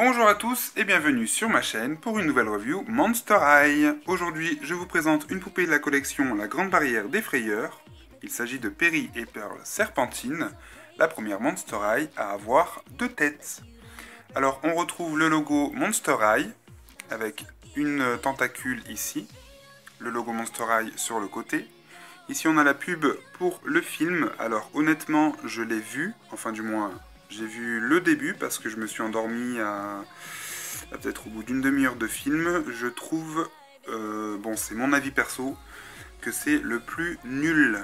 Bonjour à tous et bienvenue sur ma chaîne pour une nouvelle review Monster High. Aujourd'hui, je vous présente une poupée de la collection La Grande Barrière des Frayeurs. Il s'agit de Perry et Pearl Serpentine, la première Monster High à avoir deux têtes. Alors, on retrouve le logo Monster High avec une tentacule ici, le logo Monster High sur le côté. Ici, on a la pub pour le film. Alors, honnêtement, je l'ai vu, enfin du moins... J'ai vu le début parce que je me suis endormi à peut-être au bout d'une demi-heure de film. Je trouve, bon c'est mon avis perso, que c'est le plus nul.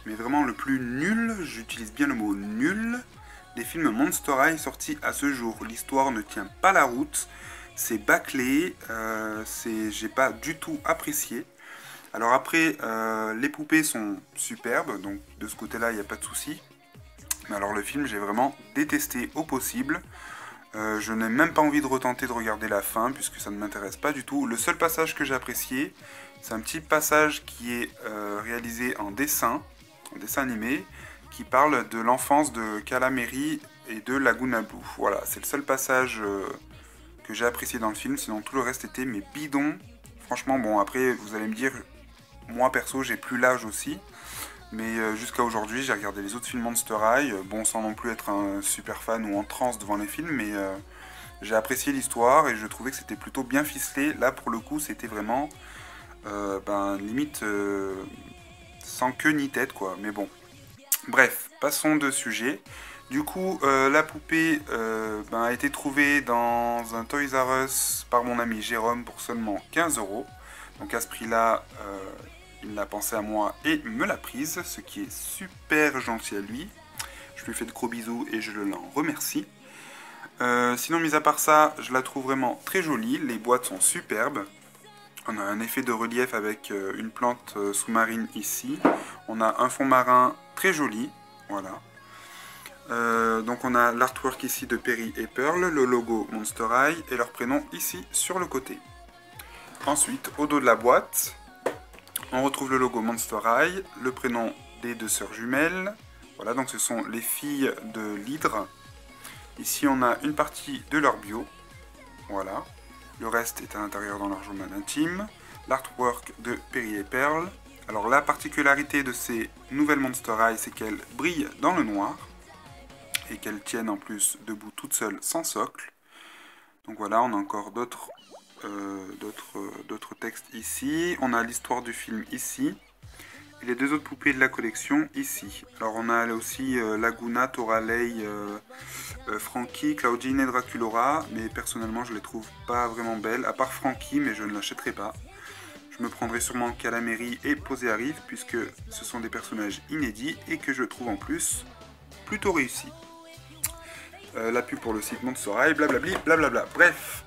Mais vraiment le plus nul, j'utilise bien le mot nul, des films Monster High sortis à ce jour. L'histoire ne tient pas la route, c'est bâclé, j'ai pas du tout apprécié. Alors après, les poupées sont superbes, donc de ce côté-là il n'y a pas de souci. Mais alors le film, j'ai vraiment détesté au possible. Je n'ai même pas envie de retenter de regarder la fin, puisque ça ne m'intéresse pas du tout. Le seul passage que j'ai apprécié, c'est un petit passage qui est réalisé en dessin animé, qui parle de l'enfance de Calamari et de Laguna Blue. Voilà, c'est le seul passage que j'ai apprécié dans le film, sinon tout le reste était mais bidon. Franchement, bon, après, vous allez me dire, moi perso, j'ai plus l'âge aussi. Mais jusqu'à aujourd'hui, j'ai regardé les autres films Monster High, bon sans non plus être un super fan ou en transe devant les films, mais j'ai apprécié l'histoire et je trouvais que c'était plutôt bien ficelé. Là pour le coup, c'était vraiment limite sans queue ni tête quoi, mais bon. Bref, passons de sujet. Du coup, la poupée a été trouvée dans un Toys R Us par mon ami Jérôme pour seulement 15 €. Donc à ce prix-là, il l'a pensé à moi et me l'a prise, ce qui est super gentil à lui. Je lui fais de gros bisous et je l'en remercie. Sinon, mis à part ça, je la trouve vraiment très jolie. Les boîtes sont superbes. On a un effet de relief avec une plante sous-marine ici. On a un fond marin très joli. Voilà. Donc on a l'artwork ici de Perry et Pearl, le logo Monster High et leur prénom ici sur le côté. Ensuite, au dos de la boîte, on retrouve le logo Monster High, le prénom des deux sœurs jumelles. Voilà, donc ce sont les filles de l'hydre. Ici, on a une partie de leur bio. Voilà. Le reste est à l'intérieur dans leur journal intime. L'artwork de Perry et Pearl. Alors, la particularité de ces nouvelles Monster High, c'est qu'elles brillent dans le noir. Et qu'elles tiennent en plus debout toutes seules sans socle. Donc voilà, on a encore d'autres textes ici. On a l'histoire du film ici. Et les deux autres poupées de la collection ici. Alors on a aussi Laguna, Toralei, Frankie, Claudine et Draculora. Mais personnellement je les trouve pas vraiment belles. À part Frankie, mais je ne l'achèterai pas. Je me prendrai sûrement Calamari et Posé Arrive. Puisque ce sont des personnages inédits. Et que je trouve en plus plutôt réussis. La pub pour le site Monster High, blablabli, blablabla. Bref.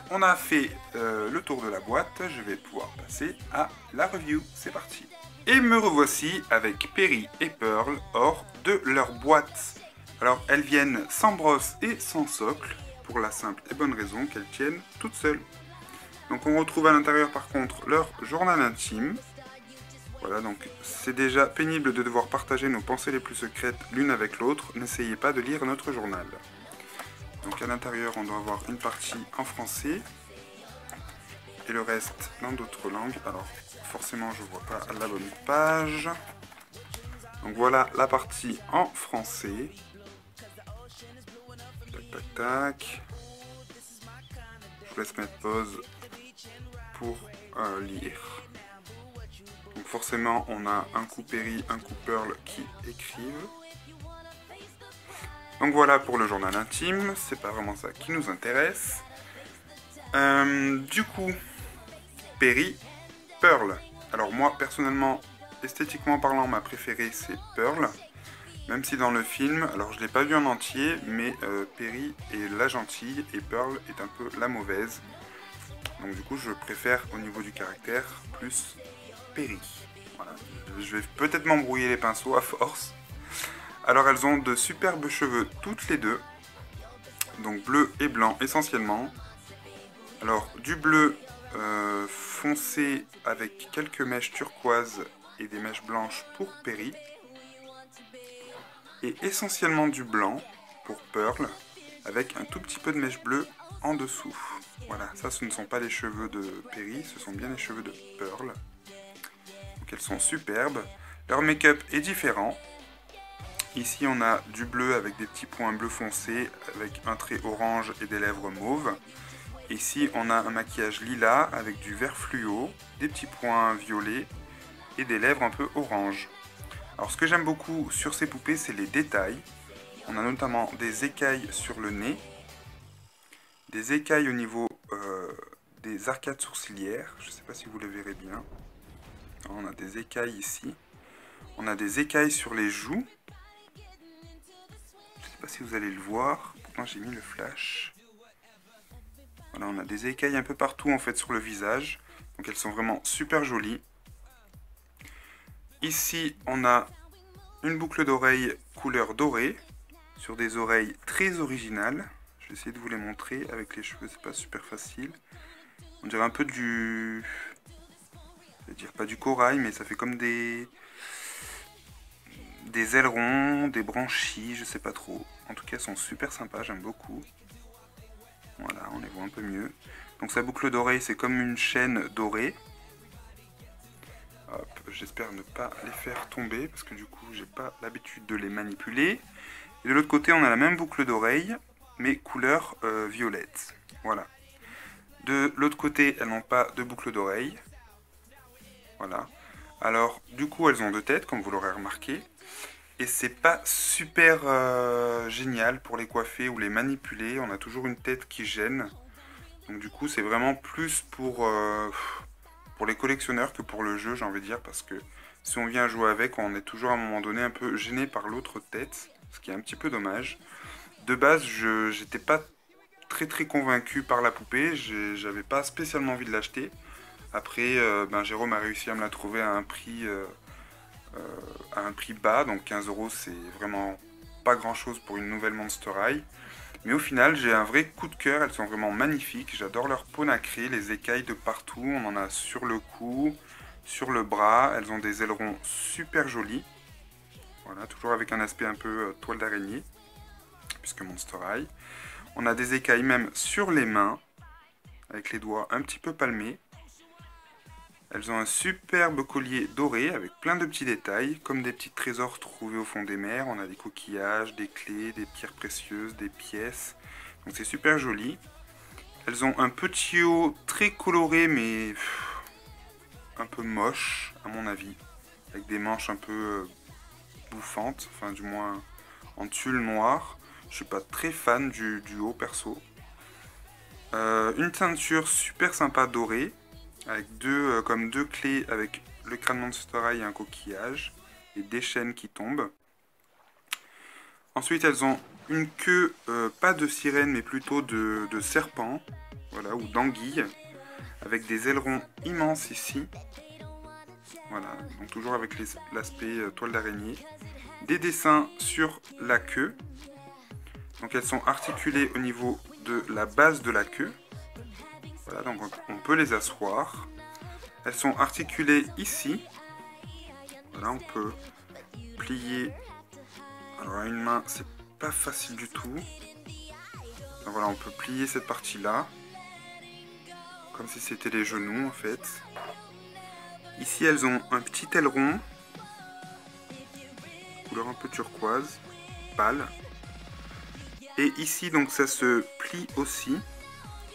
On a fait le tour de la boîte, je vais pouvoir passer à la review, c'est parti. Et me revoici avec Perry et Pearl hors de leur boîte. Alors elles viennent sans brosse et sans socle, pour la simple et bonne raison qu'elles tiennent toutes seules. Donc on retrouve à l'intérieur par contre leur journal intime. Voilà, donc c'est déjà pénible de devoir partager nos pensées les plus secrètes l'une avec l'autre, n'essayez pas de lire notre journal. Donc à l'intérieur, on doit avoir une partie en français et le reste dans d'autres langues. Alors forcément, je ne vois pas la bonne page. Donc voilà la partie en français. Tac, tac, tac. Je vous laisse mettre pause pour lire. Donc forcément, on a un coup Perry, un coup Pearl qui écrivent. Donc voilà pour le journal intime, c'est pas vraiment ça qui nous intéresse. Du coup, Perry, Pearl. Alors moi personnellement, esthétiquement parlant, ma préférée c'est Pearl. Même si dans le film, alors je l'ai pas vu en entier, mais Perry est la gentille et Pearl est un peu la mauvaise. Donc du coup je préfère au niveau du caractère plus Perry. Voilà. Je vais peut-être m'embrouiller les pinceaux à force. Alors elles ont de superbes cheveux toutes les deux, donc bleu et blanc essentiellement. Alors du bleu foncé avec quelques mèches turquoises et des mèches blanches pour Perry. Et essentiellement du blanc pour Pearl, avec un tout petit peu de mèche bleue en dessous. Voilà, ça ce ne sont pas les cheveux de Perry, ce sont bien les cheveux de Pearl. Donc elles sont superbes. Leur make-up est différent. Ici on a du bleu avec des petits points bleu foncé, avec un trait orange et des lèvres mauves. Ici on a un maquillage lilas avec du vert fluo, des petits points violets et des lèvres un peu orange. Alors ce que j'aime beaucoup sur ces poupées, c'est les détails. On a notamment des écailles sur le nez, des écailles au niveau des arcades sourcilières, je ne sais pas si vous le verrez bien. On a des écailles ici. On a des écailles sur les joues. Je ne sais pas si vous allez le voir, pourtant j'ai mis le flash. Voilà, on a des écailles un peu partout en fait sur le visage, donc elles sont vraiment super jolies. Ici, on a une boucle d'oreille couleur dorée, sur des oreilles très originales. Je vais essayer de vous les montrer avec les cheveux, c'est pas super facile. On dirait un peu du... je vais dire pas du corail, mais ça fait comme des ailerons, des branchies, je sais pas trop. En tout cas, elles sont super sympas, j'aime beaucoup. Voilà, on les voit un peu mieux. Donc sa boucle d'oreille, c'est comme une chaîne dorée. Hop, j'espère ne pas les faire tomber parce que du coup j'ai pas l'habitude de les manipuler. Et de l'autre côté on a la même boucle d'oreille mais couleur violette. Voilà. De l'autre côté elles n'ont pas de boucle d'oreille. Voilà. Alors du coup elles ont deux têtes comme vous l'aurez remarqué. Et c'est pas super génial pour les coiffer ou les manipuler. On a toujours une tête qui gêne. Donc du coup c'est vraiment plus pour les collectionneurs que pour le jeu, j'ai envie de dire, parce que si on vient jouer avec, on est toujours à un moment donné un peu gêné par l'autre tête, ce qui est un petit peu dommage. De base, j'étais pas très convaincu par la poupée, j'avais pas spécialement envie de l'acheter. Après, Jérôme a réussi à me la trouver à un prix bas, donc 15 € c'est vraiment pas grand chose pour une nouvelle Monster High. Mais au final, j'ai un vrai coup de cœur, elles sont vraiment magnifiques. J'adore leur peau nacrée, les écailles de partout. On en a sur le cou, sur le bras. Elles ont des ailerons super jolis. Voilà, toujours avec un aspect un peu toile d'araignée, puisque Monster High. On a des écailles même sur les mains, avec les doigts un petit peu palmés. Elles ont un superbe collier doré avec plein de petits détails, comme des petits trésors trouvés au fond des mers. On a des coquillages, des clés, des pierres précieuses, des pièces. Donc c'est super joli. Elles ont un petit haut très coloré mais un peu moche à mon avis. Avec des manches un peu bouffantes, enfin du moins en tulle noire. Je suis pas très fan du haut perso. Une ceinture super sympa dorée. Avec comme deux clés avec le crâne Monster High et un coquillage et des chaînes qui tombent. Ensuite elles ont une queue pas de sirène mais plutôt de serpent, voilà, ou d'anguille, avec des ailerons immenses ici. Voilà, donc toujours avec l'aspect toile d'araignée. Des dessins sur la queue. Donc elles sont articulées au niveau de la base de la queue. Voilà, donc on peut les asseoir. Elles sont articulées ici. Voilà, on peut plier. Alors à une main, c'est pas facile du tout. Donc voilà, on peut plier cette partie-là. Comme si c'était les genoux en fait. Ici, elles ont un petit aileron. Couleur un peu turquoise, pâle. Et ici, donc ça se plie aussi.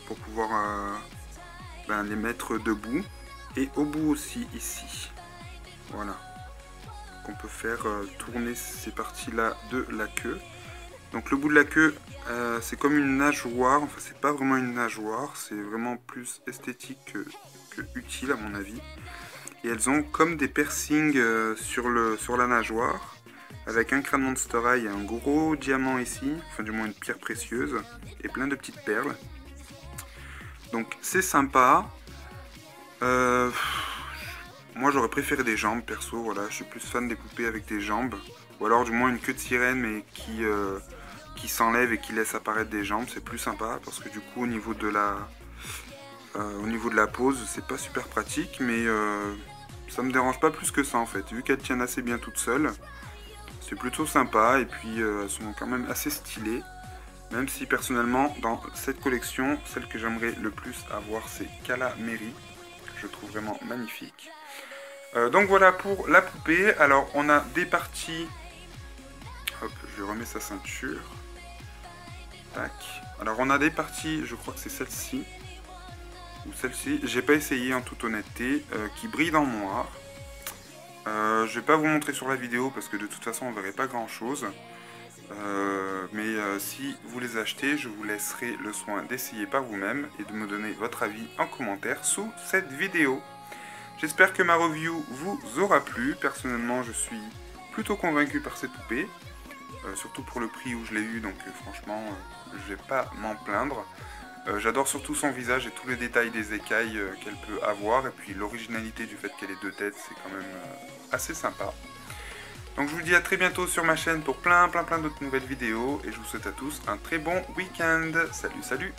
Pour pouvoir les mettre debout, et au bout aussi ici, voilà, qu'on peut faire tourner ces parties là de la queue. Donc le bout de la queue c'est comme une nageoire, enfin c'est pas vraiment une nageoire, c'est vraiment plus esthétique que utile à mon avis. Et elles ont comme des piercings sur la nageoire, avec un crâne Monster High et un gros diamant ici, enfin du moins une pierre précieuse, et plein de petites perles. Donc c'est sympa. Moi j'aurais préféré des jambes perso, voilà, je suis plus fan des poupées avec des jambes. Ou alors du moins une queue de sirène mais qui s'enlève et qui laisse apparaître des jambes, c'est plus sympa. Parce que du coup au niveau de la pose c'est pas super pratique, mais ça me dérange pas plus que ça en fait. Vu qu'elles tiennent assez bien toutes seules, c'est plutôt sympa et puis elles sont quand même assez stylées. Même si personnellement, dans cette collection, celle que j'aimerais le plus avoir, c'est Calamari. Je trouve vraiment magnifique. Donc voilà pour la poupée. Alors on a des parties... Hop, je lui remets sa ceinture. Tac. Alors on a des parties, je crois que c'est celle-ci. Ou celle-ci. J'ai pas essayé en toute honnêteté. Qui brille dans le noir. Je vais pas vous montrer sur la vidéo parce que de toute façon on verrait pas grand chose. Mais si vous les achetez, je vous laisserai le soin d'essayer par vous-même et de me donner votre avis en commentaire sous cette vidéo. J'espère que ma review vous aura plu. Personnellement, je suis plutôt convaincu par cette poupée. Surtout pour le prix où je l'ai eu, donc franchement, je vais pas m'en plaindre. J'adore surtout son visage et tous les détails des écailles qu'elle peut avoir. Et puis l'originalité du fait qu'elle ait 2 têtes, c'est quand même assez sympa. Donc je vous dis à très bientôt sur ma chaîne pour plein d'autres nouvelles vidéos. Et je vous souhaite à tous un très bon week-end. Salut, salut!